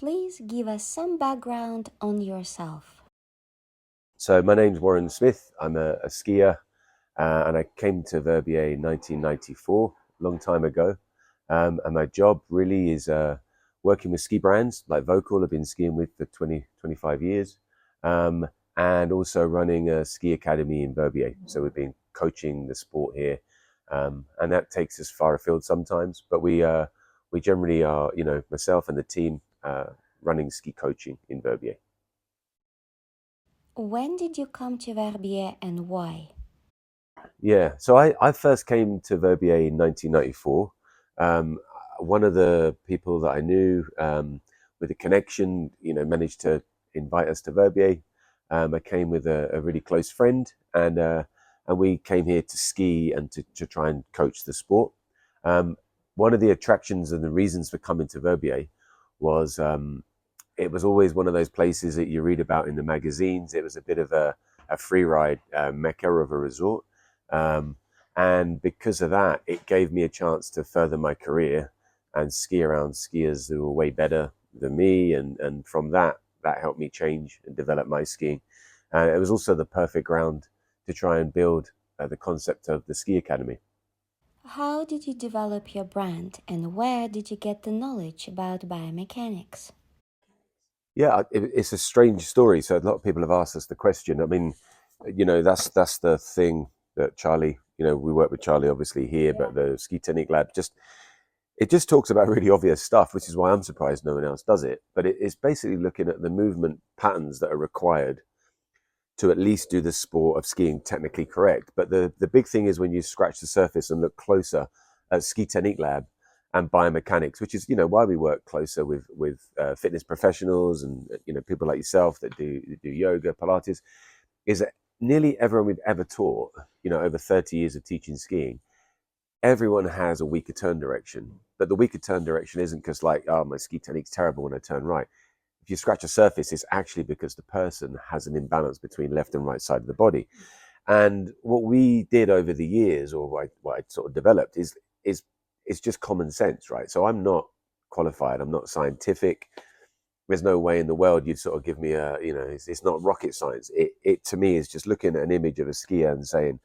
Please give us some background on yourself. So my name's Warren Smith. I'm a skier, and I came to Verbier in 1994, a long time ago. And my job really is working with ski brands like Vocal. I've been skiing with for 20, 25 years, um, and also running a ski academy in Verbier. So we've been coaching the sport here, and that takes us far afield sometimes. But we generally are, myself and the team running ski coaching in Verbier. When did you come to Verbier and why? Yeah, so I first came to Verbier in 1994. Um, One of the people that I knew with a connection, managed to invite us to Verbier. I came with a really close friend, and we came here to ski and to try and coach the sport. Um, One of the attractions and the reasons for coming to Verbier was it was always one of those places that you read about in the magazines. It was a bit of a free ride mecca of a resort. Um, and because of that, it gave me a chance to further my career and ski around skiers who were way better than me. And from that, that helped me change and develop my skiing. And it was also the perfect ground to try and build the concept of the ski academy. How did you develop your brand and where did you get the knowledge about biomechanics? Yeah, it's a strange story. So a lot of people have asked us the question. I mean, that's the thing that Charlie, we work with Charlie obviously here, but the Ski Technique Lab just talks about really obvious stuff, which is why I'm surprised no one else does it. But it's basically looking at the movement patterns that are required to at least do the sport of skiing technically correct. But the big thing is when you scratch the surface and look closer at Ski Technique Lab and biomechanics, which is why we work closer with fitness professionals and people like yourself that do yoga, Pilates, is that nearly everyone we've ever taught, over 30 years of teaching skiing, everyone has a weaker turn direction. But the weaker turn direction isn't because like, oh, my ski technique's terrible when I turn right. If you scratch a surface, it's actually because the person has an imbalance between left and right side of the body. And what we did over the years, or what I sort of developed, is it's just common sense, right? So I'm not qualified, I'm not scientific. There's no way in the world you'd sort of give me it's not rocket science. It to me is just looking at an image of a skier and saying,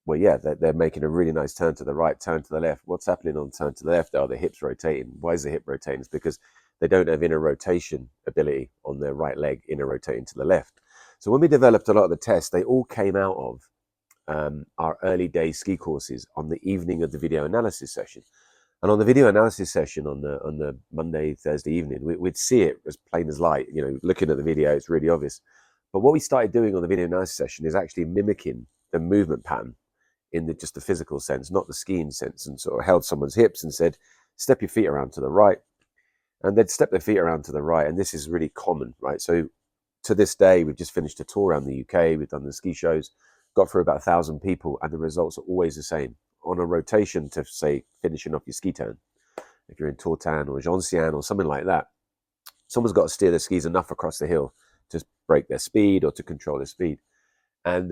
well, yeah, they're making a really nice turn to the right, turn to the left. What's happening on turn to the left? Are the hips rotating? Why is the hip rotating? It's because they don't have inner rotation ability on their right leg, inner rotating to the left. So when we developed a lot of the tests, they all came out of our early day ski courses on the evening of the video analysis session. And on the video analysis session on the Monday, Thursday evening, we'd see it as plain as light. Looking at the video, it's really obvious. But what we started doing on the video analysis session is actually mimicking the movement pattern in just the physical sense, not the skiing sense, and sort of held someone's hips and said, step your feet around to the right. And they'd step their feet around to the right. And this is really common, right? So to this day, we've just finished a tour around the UK. We've done the ski shows, got through about 1,000 people, and the results are always the same. On a rotation to, say, finishing off your ski turn, if you're in Tortan or Gentian or something like that, someone's got to steer their skis enough across the hill to break their speed or to control their speed. And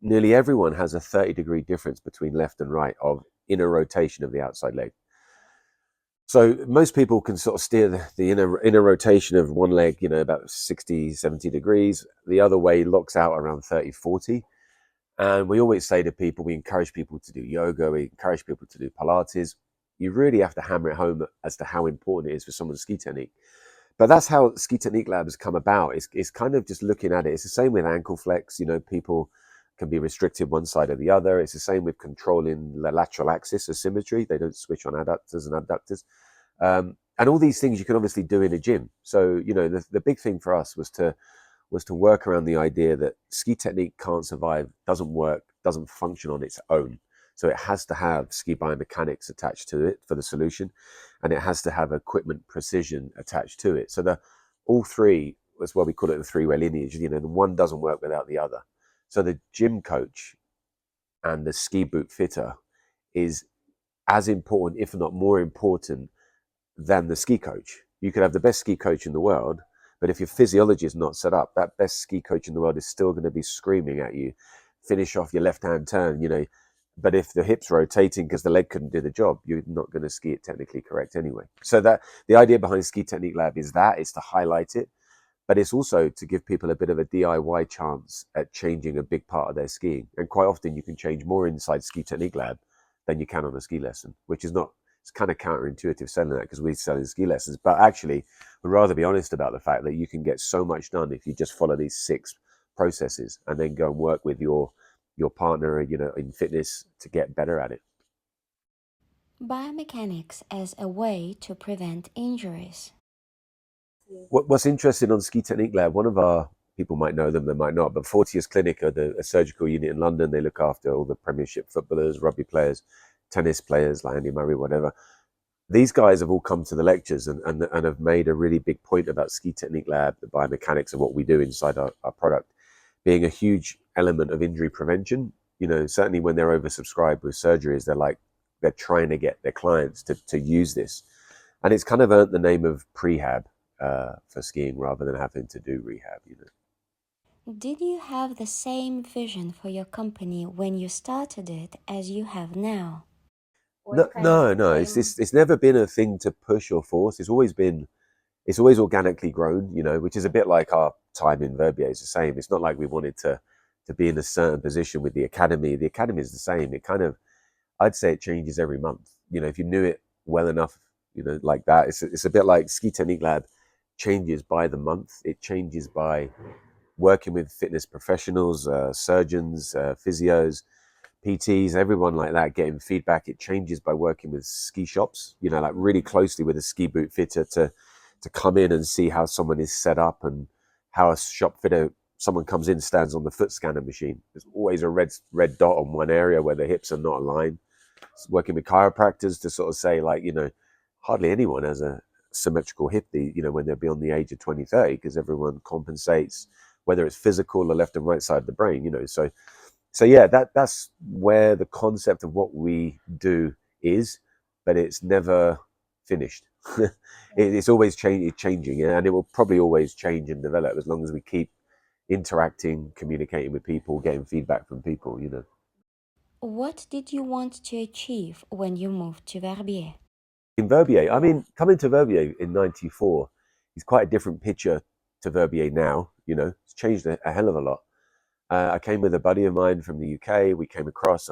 nearly everyone has a 30-degree difference between left and right of inner rotation of the outside leg. So most people can sort of steer the inner rotation of one leg, about 60, 70 degrees. The other way locks out around 30, 40. And we always say to people, we encourage people to do yoga, we encourage people to do Pilates. You really have to hammer it home as to how important it is for someone's ski technique. But that's how Ski Technique Lab has come about. It's kind of just looking at it. It's the same with ankle flex. People can be restricted one side or the other. It's the same with controlling the lateral axis of symmetry. They don't switch on adductors and abductors. And all these things you can obviously do in a gym. So, the big thing for us was to work around the idea that ski technique can't survive, doesn't work, doesn't function on its own. So it has to have ski biomechanics attached to it for the solution, and it has to have equipment precision attached to it. So all three, that's why we call it the three-way lineage. The one doesn't work without the other. So the gym coach and the ski boot fitter is as important, if not more important, than the ski coach. You could have the best ski coach in the world, but if your physiology is not set up, that best ski coach in the world is still going to be screaming at you, finish off your left-hand turn, But if the hip's rotating because the leg couldn't do the job, you're not going to ski it technically correct anyway. So that the idea behind Ski Technique Lab is that it's to highlight it, but it's also to give people a bit of a DIY chance at changing a big part of their skiing. And quite often you can change more inside Ski Technique Lab than you can on a ski lesson, which is not, it's kind of counterintuitive selling that because we're selling ski lessons. But actually, we'd rather be honest about the fact that you can get so much done if you just follow these 6 processes and then go and work with your partner, in fitness to get better at it. Biomechanics as a way to prevent injuries. What's interesting on Ski Technique Lab, one of our people might know them, they might not, but Fortius Clinic are a surgical unit in London. They look after all the Premiership footballers, rugby players, tennis players like Andy Murray, whatever. These guys have all come to the lectures and have made a really big point about Ski Technique Lab, the biomechanics of what we do inside our product, being a huge element of injury prevention. Certainly when they're oversubscribed with surgeries, they're trying to get their clients to use this. And it's kind of earned the name of prehab for skiing rather than having to do rehab. Did you have the same vision for your company when you started it as you have now? No, no, no. It's never been a thing to push or force. It's always organically grown, which is a bit like our time in Verbier. It's the same. It's not like we wanted to be in a certain position with the academy. The academy is the same. It kind of, I'd say it changes every month. If you knew it well enough, like that, it's a bit like Ski Technique Lab changes by the month. It changes by working with fitness professionals, surgeons, physios, PTs, everyone like that, getting feedback. It changes by working with ski shops, like really closely with a ski boot fitter to come in and see how someone is set up and how a shop fitter, someone comes in, stands on the foot scanner machine. There's always a red dot on one area where the hips are not aligned. Working with chiropractors to sort of say, like, hardly anyone has a symmetrical hip, when they're beyond the age of 20, 30, because everyone compensates, whether it's physical or left and right side of the brain, so yeah, that's where the concept of what we do is, but it's never finished. It's always changing, and it will probably always change and develop as long as we keep interacting, communicating with people, getting feedback from people. What did you want to achieve when you moved to Verbier? In Verbier, I mean, coming to Verbier in '94 is quite a different picture to Verbier now. It's changed a hell of a lot. I came with a buddy of mine from the UK. We came across.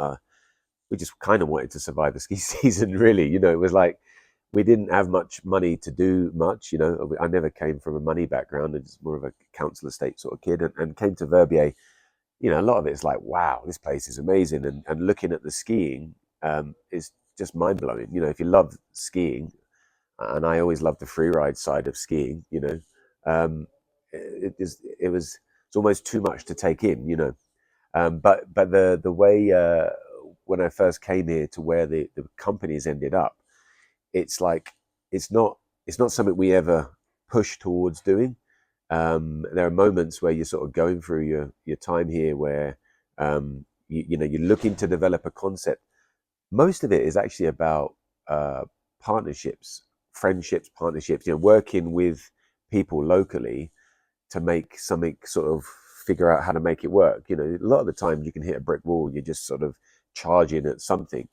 We just kind of wanted to survive the ski season, really. It was like we didn't have much money to do much. I never came from a money background. I was more of a council estate sort of kid, and came to Verbier. A lot of it's like, wow, this place is amazing, and looking at the skiing is just mind blowing. If you love skiing, and I always loved the freeride side of skiing. Um, it was it's almost too much to take in. But the way when I first came here to where the companies ended up, it's like it's not something we ever push towards doing. There are moments where you're sort of going through your time here where you're looking to develop a concept. Most of it is actually about partnerships, friendships, partnerships. Working with people locally to make something, sort of figure out how to make it work. A lot of the time you can hit a brick wall. You're just sort of charging at something,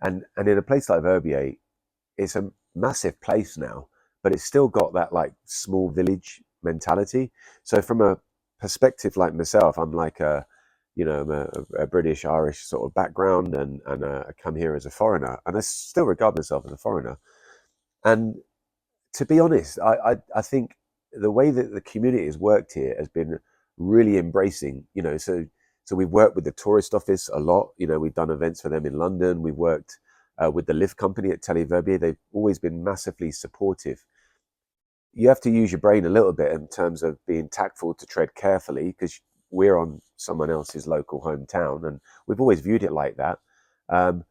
and in a place like Verbier, it's a massive place now, but it's still got that like small village mentality. So from a perspective like myself, I'm like I'm a British Irish sort of background, and I come here as a foreigner, and I still regard myself as a foreigner. And to be honest, I think the way that the community has worked here has been really embracing. So we've worked with the tourist office a lot. We've done events for them in London. We've worked with the lift company at Tele Verbier. They've always been massively supportive. You have to use your brain a little bit in terms of being tactful to tread carefully because we're on someone else's local hometown, and we've always viewed it like that. Um,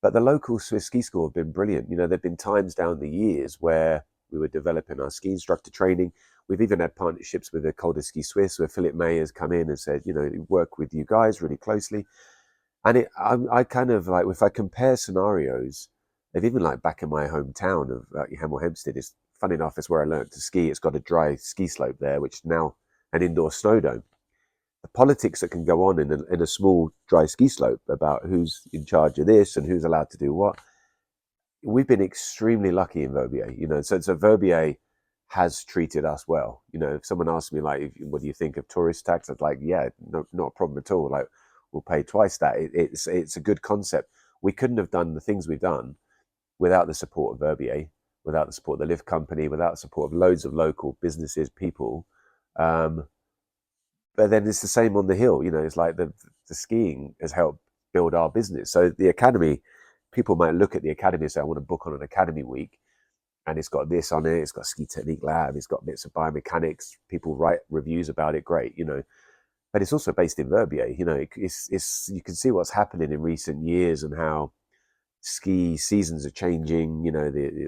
but the local Swiss ski school have been brilliant. There've been times down the years where we were developing our ski instructor training. We've even had partnerships with the Col de Ski Suisse where Philip May has come in and said, work with you guys really closely. And I kind of like, if I compare scenarios, they've even like back in my hometown of Hemel Hempstead, is funny enough, it's where I learned to ski. It's got a dry ski slope there, which is now an indoor snow dome. the politics that can go on in a small dry ski slope about who's in charge of this and who's allowed to do what. We've been extremely lucky in Verbier, so Verbier has treated us well. If someone asks me like, what do you think of tourist tax? I'd like, yeah, no, not a problem at all. Like, we'll pay twice that. It's a good concept. We couldn't have done the things we've done without the support of Verbier, without the support of the lift company, without the support of loads of local businesses, people. Um, but then it's the same on the hill. It's like the skiing has helped build our business. So the academy, people might look at the academy and say, I want to book on an academy week. And it's got this on it. It's got ski technique lab. It's got bits of biomechanics. People write reviews about it. Great. But it's also based in Verbier. It's you can see what's happening in recent years and how ski seasons are changing.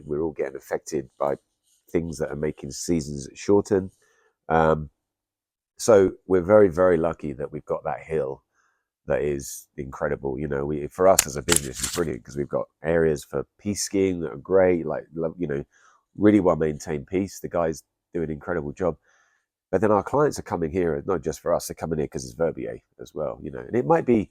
We're all getting affected by things that are making seasons shorten. Um, so we're very, very lucky that we've got that hill that is incredible. For us as a business, it's brilliant because we've got areas for piste skiing that are great, like, really well maintained piste. The guys do an incredible job. But then our clients are coming here, not just for us, they're coming here because it's Verbier as well. And it might be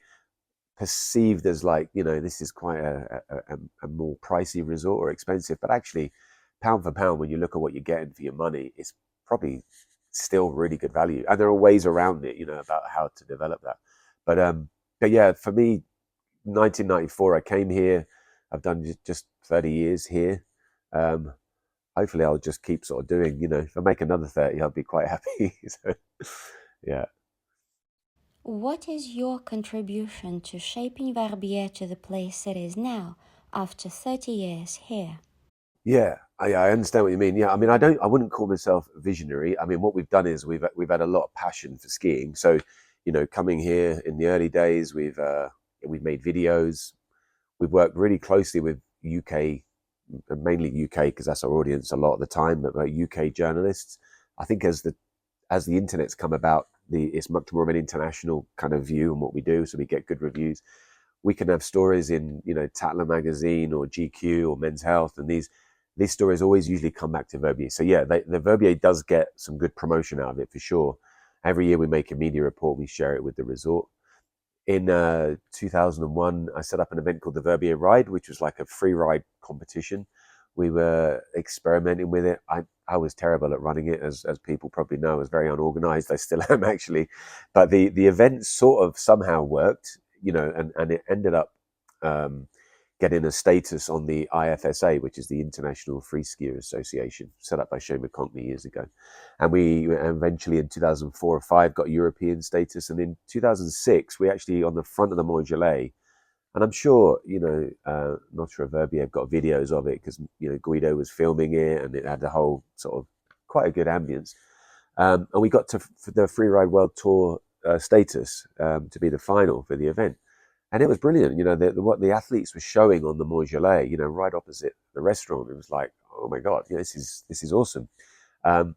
perceived as like, this is quite a more pricey resort or expensive, but actually, pound for pound, when you look at what you're getting for your money, it's probably still really good value. And there are ways around it, about how to develop that. But yeah, for me, 1994, I came here. I've done just 30 years here. Um, Hopefully, I'll just keep sort of doing. If I make another 30, I'll be quite happy. So, yeah. What is your contribution to shaping Verbier to the place it is now after 30 years here? Yeah, I understand what you mean. Yeah, I mean, I wouldn't call myself visionary. I mean, what we've done is we've had a lot of passion for skiing. So, coming here in the early days, we've made videos. We've worked really closely with UK, mainly UK, because that's our audience a lot of the time, but UK journalists. I think as the internet's come about, it's much more of an international kind of view on what we do, so we get good reviews. We can have stories in Tatler magazine or GQ or Men's Health, and these stories always usually come back to Verbier. So yeah, the Verbier does get some good promotion out of it for sure. Every year we make a media report, we share it with the resort. In 2001, I set up an event called the Verbier Ride, which was like a free ride competition. We were experimenting with it. I was terrible at running it, as people probably know. I was very unorganized. I still am, actually. But the event sort of somehow worked, and it ended up um, getting a status on the IFSA, which is the International Free Skier Association, set up by Shane McConkey years ago. And we eventually, in 2004 or 5, got European status. And in 2006, we actually, on the front of the Mont-Gelais, and I'm sure, not sure if Verbier got videos of it because, Guido was filming it and it had a whole sort of quite a good ambience. And we got to the Freeride World Tour status to be the final for the event. And it was brilliant. What the athletes were showing on the Mont-Gelais, right opposite the restaurant, it was like, oh my God, this is awesome. Um,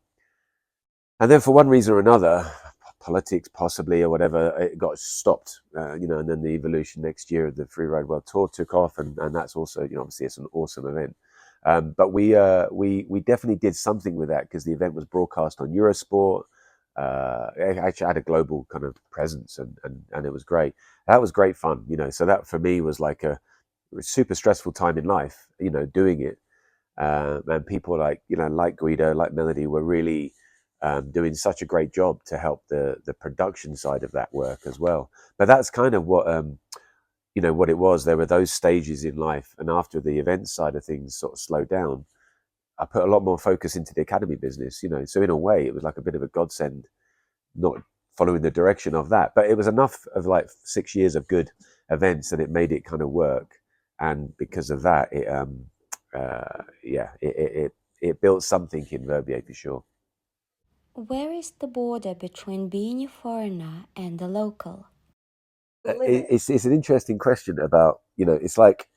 and then for one reason or another, politics possibly or whatever, it got stopped. And then the evolution next year of the Freeride World Tour took off, and that's also, obviously it's an awesome event. But we definitely did something with that because the event was broadcast on Eurosport. It actually had a global kind of presence, and it was great. That was great fun. So that for me was like a super stressful time in life. Doing it, and people like Guido, like Melody, were really doing such a great job to help the production side of that work as well. But that's kind of what it was. There were those stages in life, and after the event side of things sort of slowed down, I put a lot more focus into the academy business. So in a way, it was like a bit of a godsend, not following the direction of that. But it was enough of like 6 years of good events, and it made it kind of work. And because of that, it built something in Verbier for sure. Where is the border between being a foreigner and a local? It's an interesting question about it's like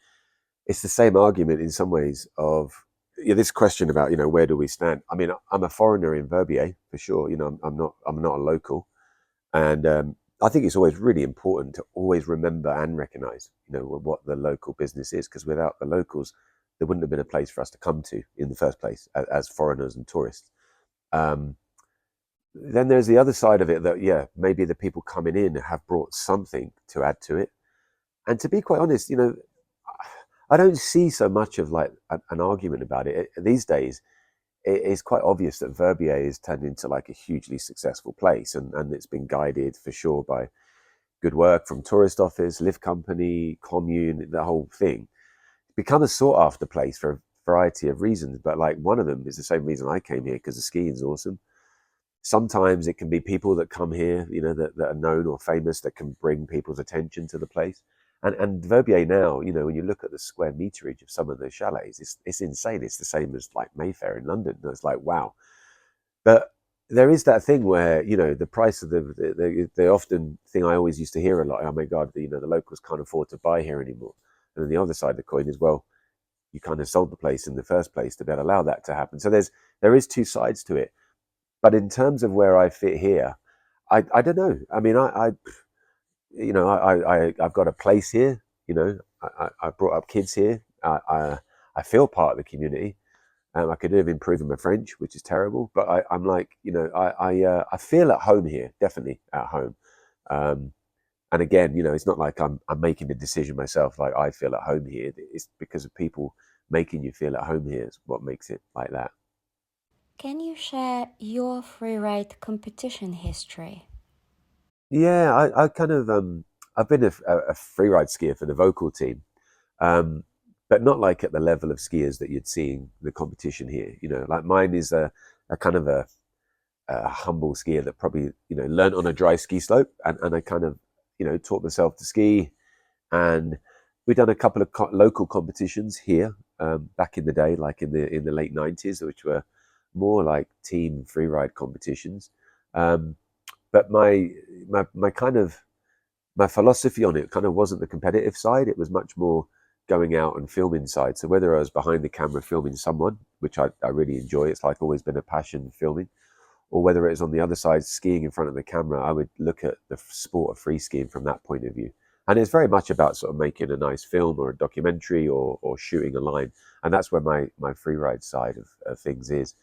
it's the same argument in some ways of this question about where do we stand. I mean, I'm a foreigner in Verbier for sure. I'm not a local, and I think it's always really important to always remember and recognize what the local business is, because without the locals there wouldn't have been a place for us to come to in the first place as foreigners and tourists. um, then there's the other side of it that, yeah, maybe the people coming in have brought something to add to it. And to be quite honest, I don't see so much of like an argument about it these days. It's quite obvious that Verbier has turned into like a hugely successful place, and it's been guided for sure by good work from tourist office, lift company, commune, the whole thing. It's become a sought after place for a variety of reasons, but like one of them is the same reason I came here, because the skiing is awesome. Sometimes it can be people that come here, that are known or famous, that can bring people's attention to the place. And Verbier now, when you look at the square meterage of some of the chalets, it's insane. It's the same as like Mayfair in London. It's like wow. But there is that thing where the price of the often thing I always used to hear a lot. Oh my God, the locals can't afford to buy here anymore. And then the other side of the coin is, well, you kind of sold the place in the first place to be able to allow that to happen. So there is two sides to it. But in terms of where I fit here, I don't know. I mean, I've got a place here. I brought up kids here. I feel part of the community. I could have improved my French, which is terrible, but I'm like, I feel at home here, definitely at home. Um, and again, it's not like I'm making the decision myself. Like I feel at home here. It's because of people making you feel at home here is what makes it like that. Can you share your freeride competition history? Yeah, I kind of I've been a free ride skier for the vocal team, um, but not like at the level of skiers that you'd see in the competition here. Like mine is a kind of a humble skier that probably learned on a dry ski slope, and I kind of taught myself to ski, and we've done a couple of local competitions here back in the day, like in the late 90s, which were more like team free ride competitions. Um, but my kind of my philosophy on it kind of wasn't the competitive side. It was much more going out and filming side. So whether I was behind the camera filming someone, which I really enjoy, it's like always been a passion filming, or whether it was on the other side skiing in front of the camera, I would look at the sport of free skiing from that point of view. And it's very much about sort of making a nice film or a documentary, or shooting a line. And that's where my free ride side of things is.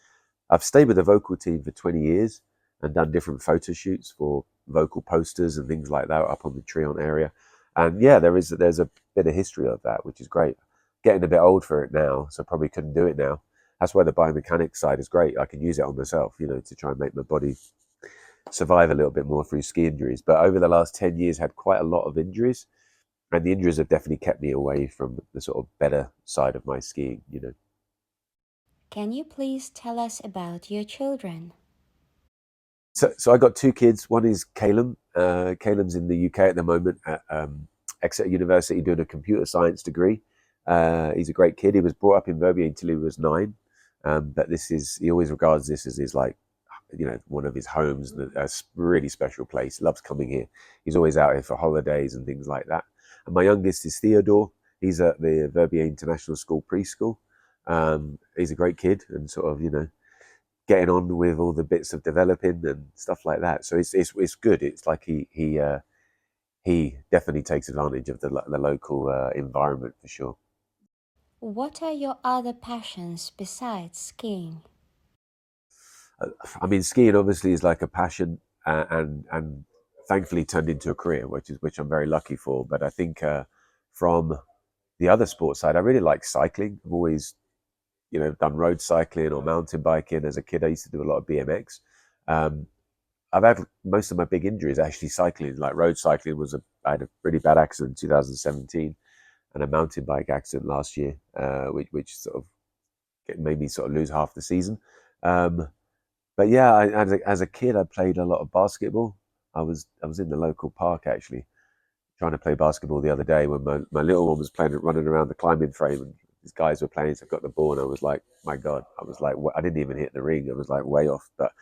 I've stayed with the vocal team for 20 years and done different photo shoots for vocal posters and things like that up on the Trion area. And yeah, there's a bit of history of that, which is great. Getting a bit old for it now, so probably couldn't do it now. That's why the biomechanics side is great. I can use it on myself, to try and make my body survive a little bit more through ski injuries. But over the last 10 years, had quite a lot of injuries, and the injuries have definitely kept me away from the sort of better side of my skiing. Can you please tell us about your children? So I got two kids. One is Caleb. Caleb's in the UK at the moment at Exeter University doing a computer science degree. He's a great kid. He was brought up in Verbier until he was 9. But he always regards this as his like, one of his homes, a really special place. Loves coming here. He's always out here for holidays and things like that. And my youngest is Theodore. He's at the Verbier International School preschool. He's a great kid and sort of, getting on with all the bits of developing and stuff like that. So it's good. It's like he definitely takes advantage of the local environment for sure. What are your other passions besides skiing? I mean, skiing obviously is like a passion, and thankfully turned into a career, which I'm very lucky for. But I think from the other sports side, I really like cycling. I've always done road cycling or mountain biking. As a kid, I used to do a lot of BMX. Um, I've had most of my big injuries actually cycling. Like road cycling I had a really bad accident in 2017, and a mountain bike accident last year, which sort of made me sort of lose half the season. Um, but yeah, as a kid, I played a lot of basketball. I was in the local park actually, trying to play basketball the other day when my little one was playing, running around the climbing frame, and these guys were playing. So I got the ball, and I was like, my God, I was like, I didn't even hit the ring. I was like way off. But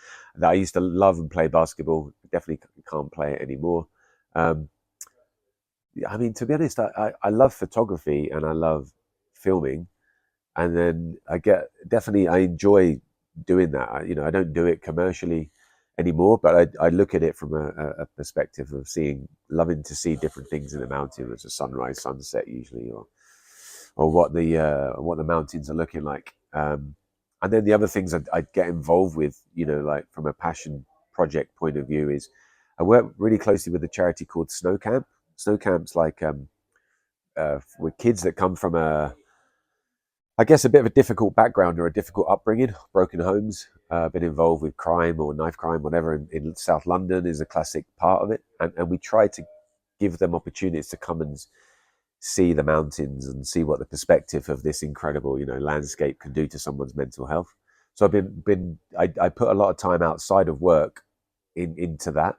I used to love and play basketball. Definitely can't play it anymore. Um, I mean, to be honest, I love photography and I love filming, and then I enjoy doing that. I don't do it commercially anymore, but I look at it from a perspective of loving to see different things in the mountain. There's a sunrise, sunset usually, or what the mountains are looking like. And then the other things I'd get involved with, like from a passion. project point of view is I work really closely with a charity called Snow Camp. Snow Camp's like with kids that come from I guess, a bit of a difficult background or a difficult upbringing, broken homes, been involved with crime or knife crime, whatever, in South London is a classic part of it. And we try to give them opportunities to come and see the mountains and see what the perspective of this incredible, landscape can do to someone's mental health. So I put a lot of time outside of work into that,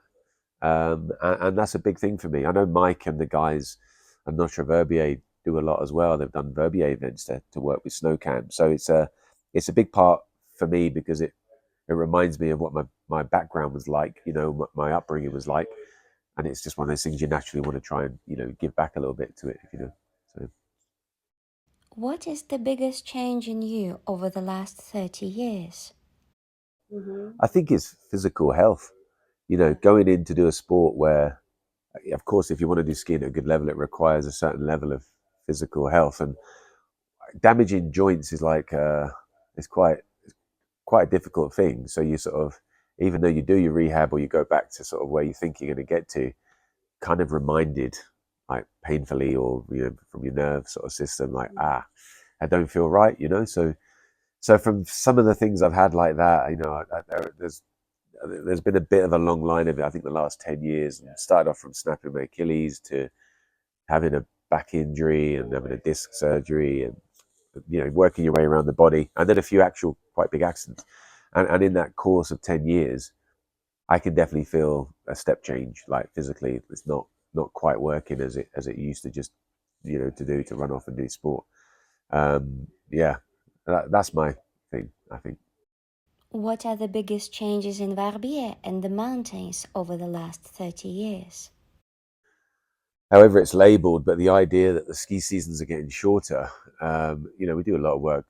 and that's a big thing for me. I know Mike and the guys, I'm not sure Verbier do a lot as well. They've done Verbier events to work with snow camp. So it's a big part for me because it reminds me of what my background was like, what my upbringing was like. And it's just one of those things you naturally want to try and, give back a little bit to it. So What is the biggest change in you over the last 30 years? I think it's physical health, going in to do a sport where, of course, if you want to do skiing at a good level, it requires a certain level of physical health. And damaging joints is like it's quite a difficult thing. So you sort of, even though you do your rehab or you go back to sort of where you think you're going to get to, kind of reminded, like painfully or from your nerve sort of system, like I don't feel right. So from some of the things I've had like that, there's been a bit of a long line of it. I think the last 10 years, started off from snapping my Achilles to having a back injury and having a disc surgery and working your way around the body, and then a few actual quite big accidents. And in that course of 10 years, I can definitely feel a step change. Like physically, it's not quite working as it used to just to run off and do sport. Yeah, that's my thing, I think. What are the biggest changes in Verbier and the mountains over the last 30 years? However it's labeled, but the idea that the ski seasons are getting shorter. We do a lot of work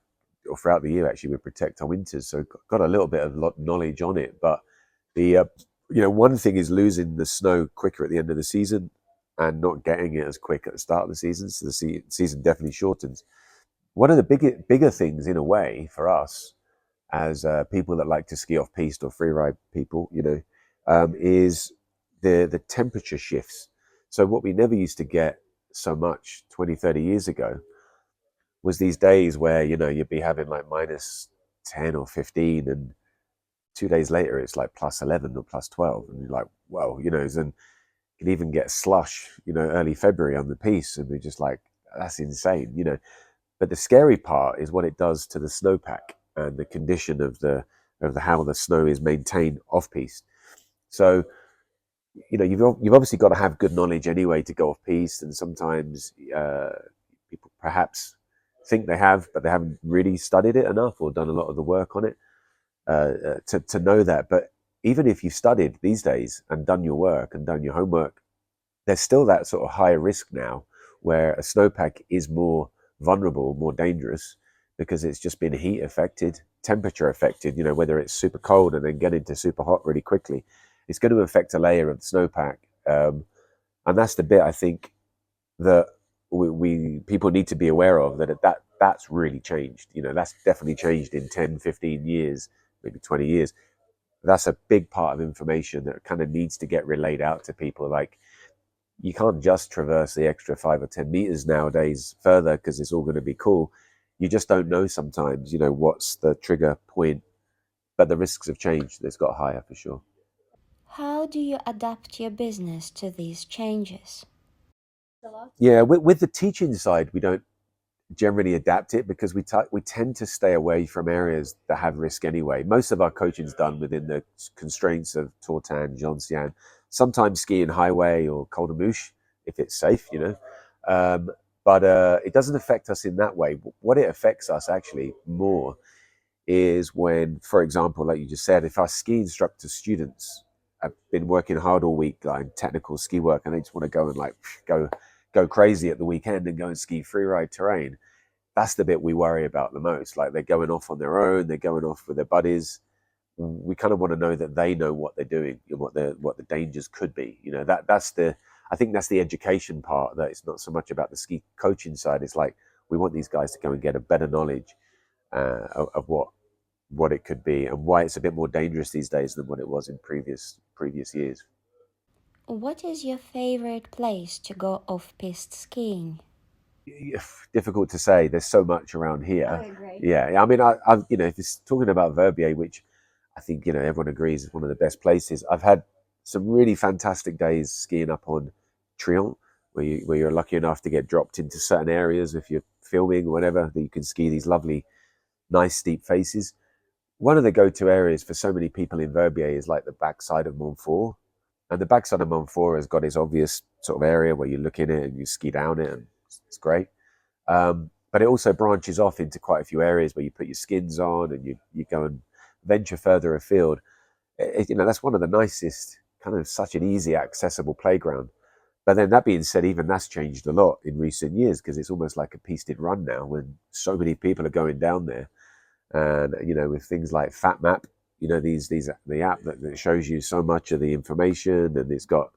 throughout the year actually. We protect our winters, so got a little bit of knowledge on it. But the one thing is losing the snow quicker at the end of the season and not getting it as quick at the start of the season. So the season definitely shortens. One of the bigger things in a way for us as people that like to ski off piste or freeride people, is the temperature shifts. So what we never used to get so much 20, 30 years ago was these days where, you'd be having like minus 10 or 15 and 2 days later it's like plus 11 or plus 12. And you're like, well, and you can even get slush, early February on the piste. And we're just like, that's insane. But the scary part is what it does to the snowpack and the condition of the how the snow is maintained off piste. So you've obviously got to have good knowledge anyway to go off piste, and sometimes people perhaps think they have, but they haven't really studied it enough or done a lot of the work on it to know that. But even if you've studied these days and done your work and done your homework, there's still that sort of higher risk now where a snowpack is more vulnerable, more dangerous, because it's just been heat affected, temperature affected, whether it's super cold and then get into super hot really quickly. It's going to affect a layer of the snowpack. And that's the bit I think that we people need to be aware of, that's really changed. That's definitely changed in 10, 15 years, maybe 20 years. That's a big part of information that kind of needs to get relayed out to people. Like, you can't just traverse the extra 5 or 10 meters nowadays further because it's all going to be cool. You just don't know sometimes, what's the trigger point. But the risks have changed. It's got higher for sure. How do you adapt your business to these changes? Yeah, with the teaching side, we don't generally adapt it because we tend to stay away from areas that have risk anyway. Most of our coaching is done within the constraints of Tortan, Zhangjiang, sometimes skiing highway or Col de Mouche if it's safe, Um, but it doesn't affect us in that way. What it affects us actually more is when, for example, like you just said, if our ski instructor students have been working hard all week, like technical ski work, and they just want to go and like go crazy at the weekend and go and ski freeride terrain, that's the bit we worry about the most. Like, they're going off on their own, they're going off with their buddies. We kind of want to know that they know what they're doing and what the dangers could be. I think that's the education part. That it's not so much about the ski coaching side. It's like we want these guys to go and get a better knowledge of what it could be and why it's a bit more dangerous these days than what it was in previous years. What is your favorite place to go off-piste skiing? Difficult to say. There's so much around here. I agree. Yeah, I mean, if it's talking about Verbier, which I think everyone agrees is one of the best places. I've had some really fantastic days skiing up on Trion, where you're lucky enough to get dropped into certain areas if you're filming, or whatever, that you can ski these lovely, nice steep faces. One of the go-to areas for so many people in Verbier is like the backside of Montfort, and the backside of Montfort has got its obvious sort of area where you look in it and you ski down it, and it's great. But it also branches off into quite a few areas where you put your skins on and you go and venture further afield. That's one of the nicest, kind of such an easy, accessible playground. But then that being said, even that's changed a lot in recent years because it's almost like a pisted run now when so many people are going down there. And, with things like FatMap, the app that shows you so much of the information, and it's got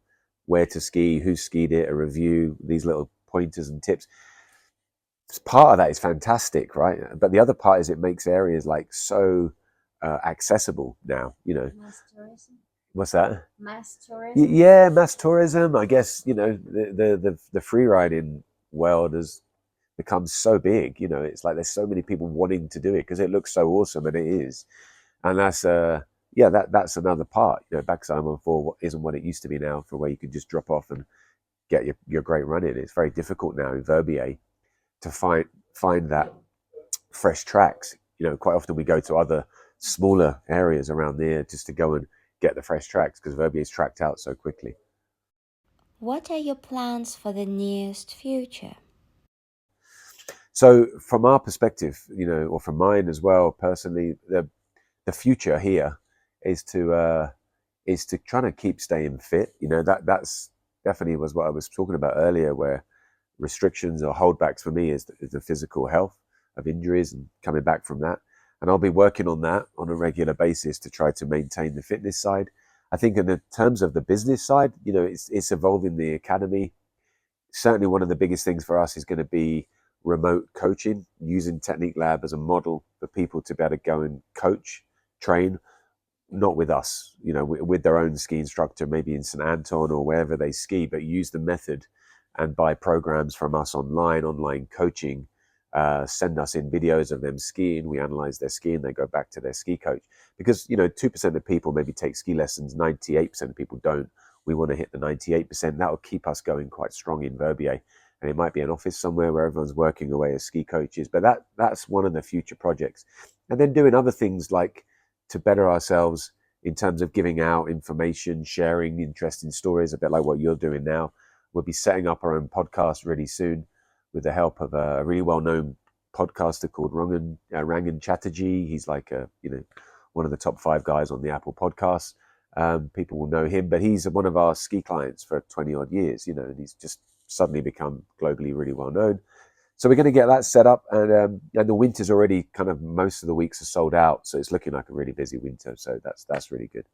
where to ski, who skied it, a review, these little pointers and tips. Part of that is fantastic, right? But the other part is it makes areas like so accessible now. Mass tourism. What's that? Mass tourism. Yeah, mass tourism. I guess the free riding world has become so big. It's like there's so many people wanting to do it because it looks so awesome, and it is. And that's that's another part. Backside on four isn't what it used to be now, for where you can just drop off and get your great run in. It's very difficult now in Verbier to find that fresh tracks. Quite often we go to other smaller areas around there just to go and get the fresh tracks because Verbier's tracked out so quickly. What are your plans for the nearest future? So from our perspective, or from mine as well, personally, the future here is to try to keep staying fit. That's definitely was what I was talking about earlier, where restrictions or holdbacks for me is the physical health of injuries and coming back from that. And I'll be working on that on a regular basis to try to maintain the fitness side. I think in the terms of the business side, it's evolving the academy. Certainly one of the biggest things for us is going to be remote coaching, using Technique Lab as a model for people to be able to go and coach, train, not with us, with their own ski instructor, maybe in St. Anton or wherever they ski, but use the method and buy programs from us online coaching, send us in videos of them skiing. We analyze their skiing, they go back to their ski coach. Because, 2% of people maybe take ski lessons, 98% of people don't. We want to hit the 98%. That will keep us going quite strong in Verbier. And it might be an office somewhere where everyone's working away as ski coaches, but that's one of the future projects. And then doing other things like to better ourselves in terms of giving out information, sharing interesting stories, a bit like what you're doing now. We'll be setting up our own podcast really soon with the help of a really well-known podcaster called Rangan Chatterjee. He's like one of the top 5 guys on the Apple Podcasts. People will know him, but he's one of our ski clients for 20 odd years, and he's just suddenly become globally really well known. So we're going to get that set up, and the winter's already kind of, most of the weeks are sold out, so it's looking like a really busy winter. So that's really good.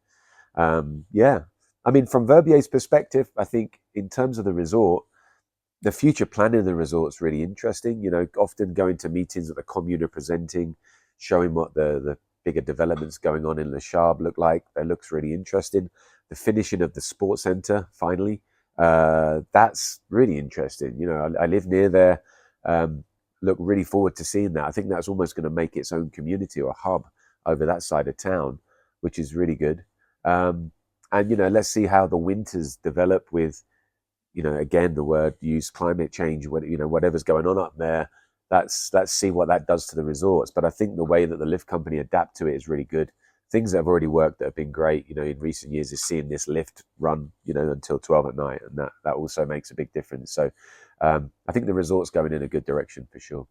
Yeah, I mean, from Verbier's perspective, I think in terms of the resort, the future planning of the resort is really interesting. Often going to meetings that the commune are presenting, showing what the bigger developments going on in Le Chab look like. That looks really interesting. The finishing of the sports center, finally, that's really interesting. I live near there. Look really forward to seeing that. I think that's almost going to make its own community or hub over that side of town, which is really good. And let's see how the winters develop with, again, the word used, climate change. Whatever's going on up there. Let's see what that does to the resorts. But I think the way that the lift company adapt to it is really good. Things that have already worked that have been great, in recent years, is seeing this lift run, until 12 at night, and that also makes a big difference. So I think the resort's going in a good direction for sure.